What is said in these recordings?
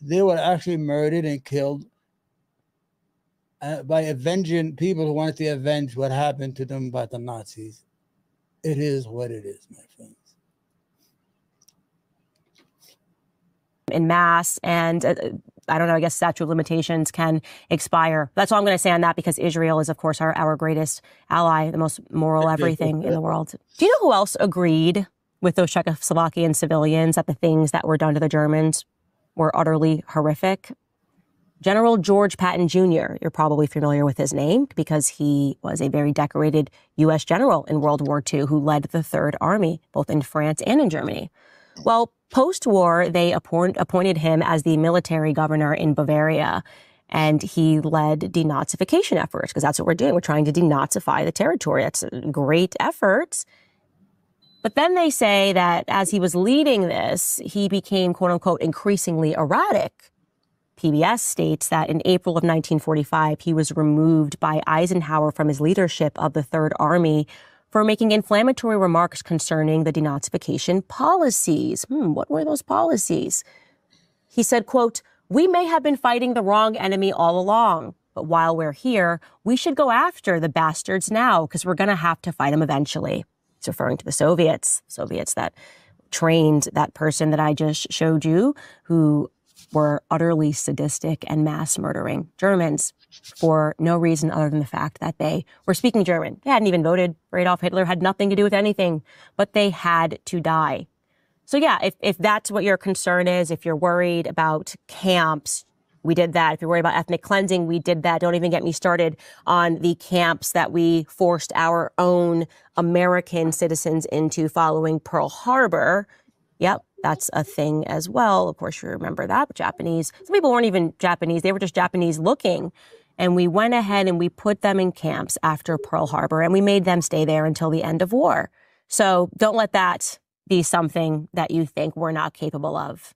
They were actually murdered and killed by avenging people who wanted to avenge what happened to them by the Nazis. It is what it is, my friends. In mass, and I don't know, I guess statute of limitations can expire. That's all I'm going to say on that, because Israel is, of course, our greatest ally, the most moral everything in the world. Do you know who else agreed with those Czechoslovakian civilians that the things that were done to the Germans were utterly horrific? General George Patton Jr., you're probably familiar with his name because he was a very decorated U.S. general in World War II who led the Third Army, both in France and in Germany. Well, post-war, they appointed him as the military governor in Bavaria, and he led denazification efforts, because that's what we're doing. We're trying to denazify the territory. That's a great effort. But then they say that as he was leading this, he became, quote unquote, increasingly erratic. PBS states that in April of 1945, he was removed by Eisenhower from his leadership of the Third Army for making inflammatory remarks concerning the denazification policies. What were those policies? He said, quote, "We may have been fighting the wrong enemy all along, but while we're here, we should go after the bastards now, because we're going to have to fight them eventually." He's referring to the Soviets that trained that person that I just showed you, who were utterly sadistic and mass murdering Germans for no reason other than the fact that they were speaking German. They hadn't even voted for Adolf Hitler, had nothing to do with anything, but they had to die. So yeah, if that's what your concern is, if you're worried about camps, we did that. If you're worried about ethnic cleansing, we did that. Don't even get me started on the camps that we forced our own American citizens into following Pearl Harbor. Yep, that's a thing as well. Of course, you remember that. The Japanese, some people weren't even Japanese. They were just Japanese looking. And we went ahead and we put them in camps after Pearl Harbor, and we made them stay there until the end of war. So don't let that be something that you think we're not capable of.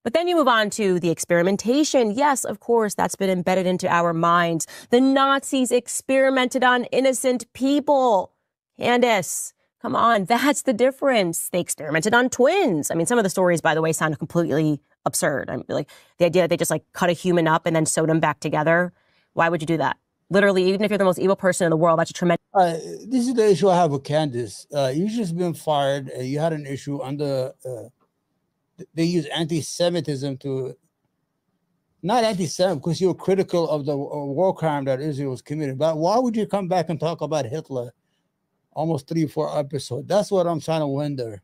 But then you move on to the experimentation. Yes, of course, that's been embedded into our minds. The Nazis experimented on innocent people. Candace, come on, that's the difference. They experimented on twins. I mean, some of the stories, by the way, sound completely absurd. I mean, like the idea that they just like cut a human up and then sewed them back together. Why would you do that? Literally, even if you're the most evil person in the world, that's a tremendous... This is the issue I have with Candace. You just been fired. You had an issue under... they use anti-Semitism to... Not anti-Semitism, because you were critical of the war crime that Israel was committing. But why would you come back and talk about Hitler almost 3-4 episodes? That's what I'm trying to wonder.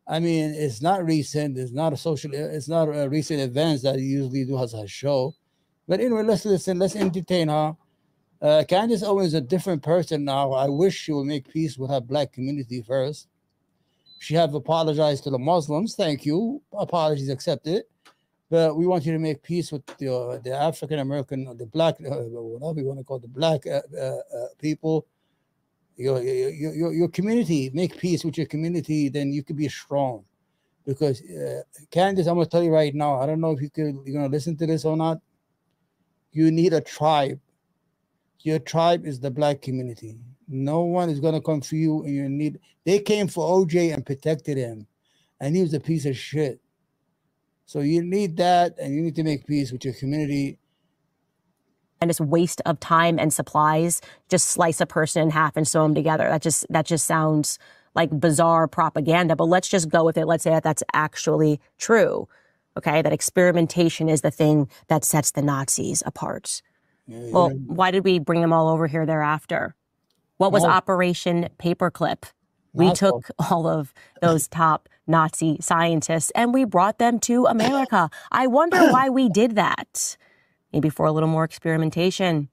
I mean, it's not recent. It's not a recent events that you usually do as a show. But anyway, let's listen. Let's entertain her. Candace Owens is a different person now. I wish she would make peace with her Black community first. She have apologized to the Muslims. Thank you. Apologies accepted. But we want you to make peace with the African American, the Black, whatever you want to call it, the Black people. Your community. Make peace with your community. Then you could be strong. Because Candace, I'm going to tell you right now. I don't know if you're going to listen to this or not. You need a tribe. Your tribe is the Black community. No one is going to come for you, and you need... They came for OJ and protected him, and he was a piece of shit. So you need that, and you need to make peace with your community. And it's waste of time and supplies. Just slice a person in half and sew them together. That just sounds like bizarre propaganda, but let's just go with it. Let's say that that's actually true. Okay, that experimentation is the thing that sets the Nazis apart. Well, why did we bring them all over here thereafter? What was Operation Paperclip? We took all of those top Nazi scientists and we brought them to America. I wonder why we did that. Maybe for a little more experimentation.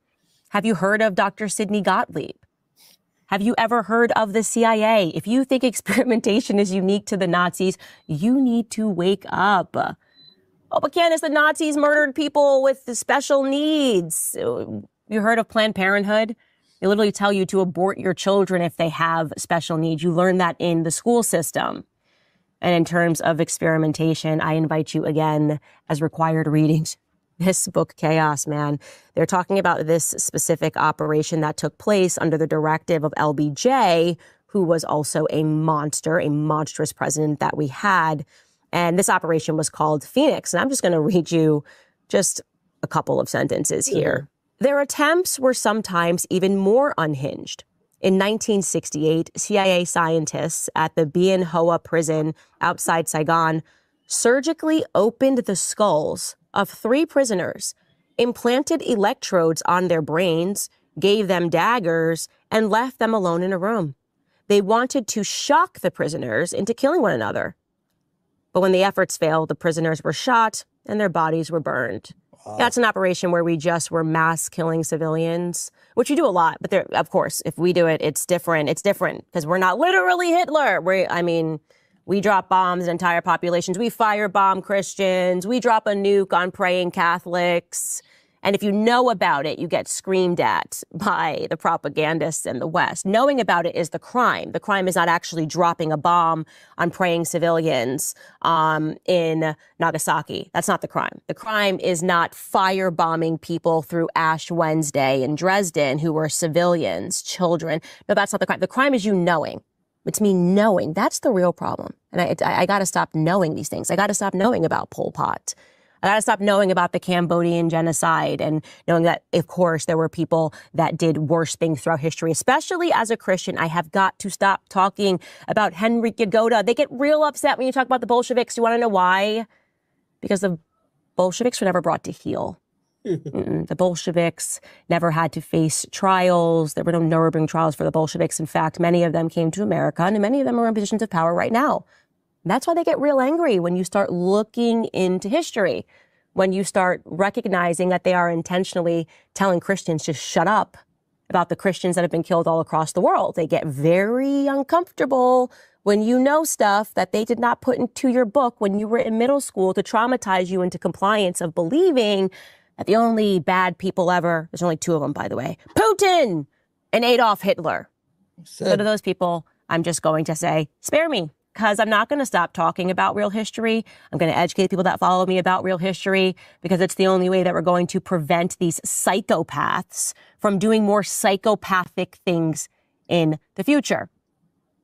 Have you heard of Dr. Sidney Gottlieb? Have you ever heard of the CIA? If you think experimentation is unique to the Nazis, you need to wake up. Oh, but Candace, the Nazis murdered people with the special needs. You heard of Planned Parenthood? They literally tell you to abort your children if they have special needs. You learn that in the school system. And in terms of experimentation, I invite you again as required readings. This book, Chaos, man. They're talking about this specific operation that took place under the directive of LBJ, who was also a monster, a monstrous president that we had. And this operation was called Phoenix. And I'm just going to read you just a couple of sentences here. Their attempts were sometimes even more unhinged. In 1968, CIA scientists at the Bien Hoa prison outside Saigon surgically opened the skulls of 3 prisoners, implanted electrodes on their brains, gave them daggers, and left them alone in a room. They wanted to shock the prisoners into killing one another. But when the efforts failed, the prisoners were shot and their bodies were burned. Wow. That's an operation where we just were mass killing civilians, which we do a lot. But there, of course, if we do it, it's different. It's different because we're not literally Hitler. We drop bombs on entire populations. We firebomb Christians. We drop a nuke on praying Catholics. And if you know about it, you get screamed at by the propagandists in the West. Knowing about it is the crime. The crime is not actually dropping a bomb on praying civilians in Nagasaki. That's not the crime. The crime is not firebombing people through Ash Wednesday in Dresden who were civilians, children. No, that's not the crime. The crime is you knowing. It's me knowing. That's the real problem. And I got to stop knowing these things. I got to stop knowing about Pol Pot. I got to stop knowing about the Cambodian genocide and knowing that, of course, there were people that did worse things throughout history. Especially as a Christian, I have got to stop talking about Henry Yagoda. They get real upset when you talk about the Bolsheviks. You want to know why? Because the Bolsheviks were never brought to heel. The Bolsheviks never had to face trials. There were no Nuremberg trials for the Bolsheviks. In fact, many of them came to America, and many of them are in positions of power right now. That's why they get real angry when you start looking into history, when you start recognizing that they are intentionally telling Christians to shut up about the Christians that have been killed all across the world. They get very uncomfortable when you know stuff that they did not put into your book when you were in middle school to traumatize you into compliance of believing that the only bad people ever, there's only 2 of them, by the way, Putin and Adolf Hitler. So to those people, I'm just going to say, spare me. Because I'm not going to stop talking about real history. I'm going to educate people that follow me about real history because it's the only way that we're going to prevent these psychopaths from doing more psychopathic things in the future.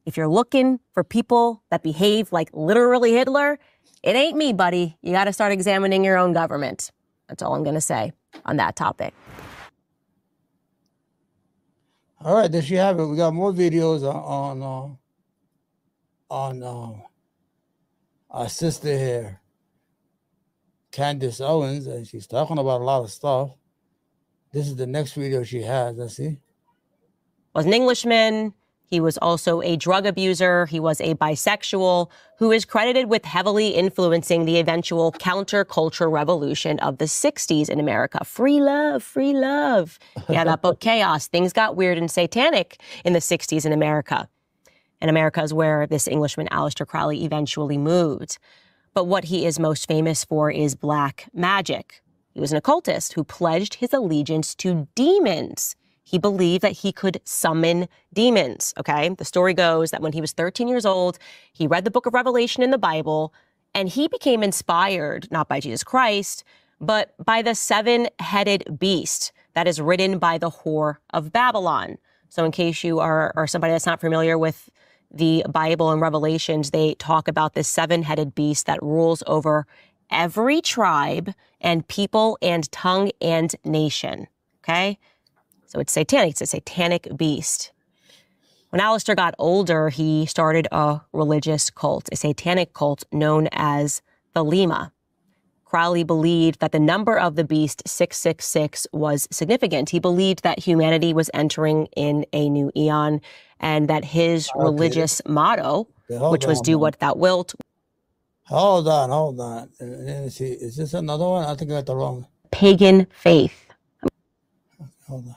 If you're looking for people that behave like literally Hitler, it ain't me, buddy. You got to start examining your own government. That's all I'm going to say on that topic. All right, there you have it. We got more videos on our sister here, Candace Owens, and she's talking about a lot of stuff. This is the next video she has. Let's see. Was an Englishman. He was also a drug abuser. He was a bisexual who is credited with heavily influencing the eventual counterculture revolution of the 60s in America. Free love, free love. Yeah, that book, Chaos. Things got weird and satanic in the 60s in America. And America is where this Englishman, Aleister Crowley, eventually moved. But what he is most famous for is black magic. He was an occultist who pledged his allegiance to demons. He believed that he could summon demons, okay? The story goes that when he was 13 years old, he read the book of Revelation in the Bible, and he became inspired, not by Jesus Christ, but by the 7-headed beast that is ridden by the whore of Babylon. So in case you are somebody that's not familiar with the Bible and Revelations, they talk about this 7-headed beast that rules over every tribe and people and tongue and nation, okay? So it's satanic. It's a satanic beast. When Aleister got older, he started a religious cult, a satanic cult known as the Lima. Crowley believed that the number of the beast, 666, was significant. He believed that humanity was entering in a new eon and that his religious motto, which was do what thou wilt. Hold on. Let's see. Is this another one? I think I got the wrong. Pagan faith. Hold on.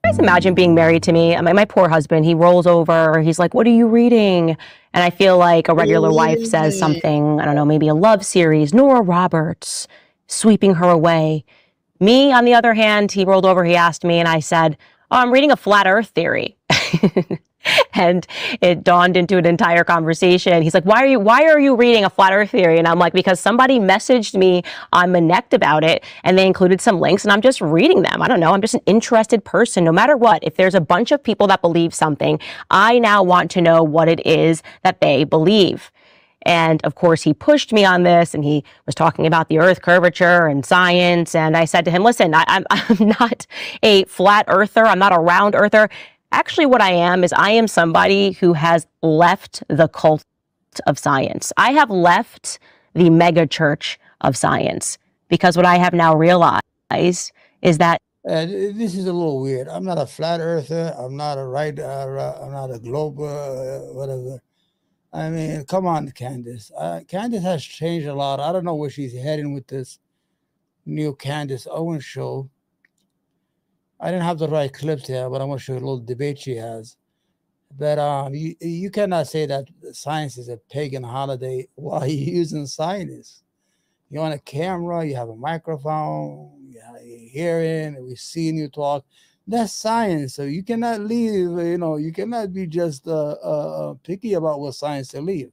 Guys, imagine being married to me. My poor husband, he rolls over. He's like, what are you reading? And I feel like a regular wife says something, I don't know, maybe a love series, Nora Roberts, sweeping her away. Me, on the other hand, he rolled over, he asked me, and I said, oh, I'm reading a flat earth theory. And it dawned into an entire conversation. He's like, why are you reading a flat earth theory? And I'm like, because somebody messaged me on Connect about it and they included some links and I'm just reading them. I don't know. I'm just an interested person. No matter what, if there's a bunch of people that believe something, I now want to know what it is that they believe. And of course, he pushed me on this and he was talking about the earth curvature and science. And I said to him, listen, I'm not a flat earther. I'm not a round earther. Actually, what I am is I am somebody who has left the cult of science. I have left the mega church of science because what I have now realized is that this is a little weird. I'm not a flat earther. I'm not I'm not a globe, whatever. I mean, come on, Candace. Candace has changed a lot. I don't know where she's heading with this new Candace Owens show. I didn't have the right clips here, but I'm going to show you a little debate she has. But you cannot say that science is a pagan holiday while you're using science. You're on a camera, you have a microphone, you're hearing, we're seeing you talk. That's science. So you cannot leave, you cannot be just picky about what science to leave.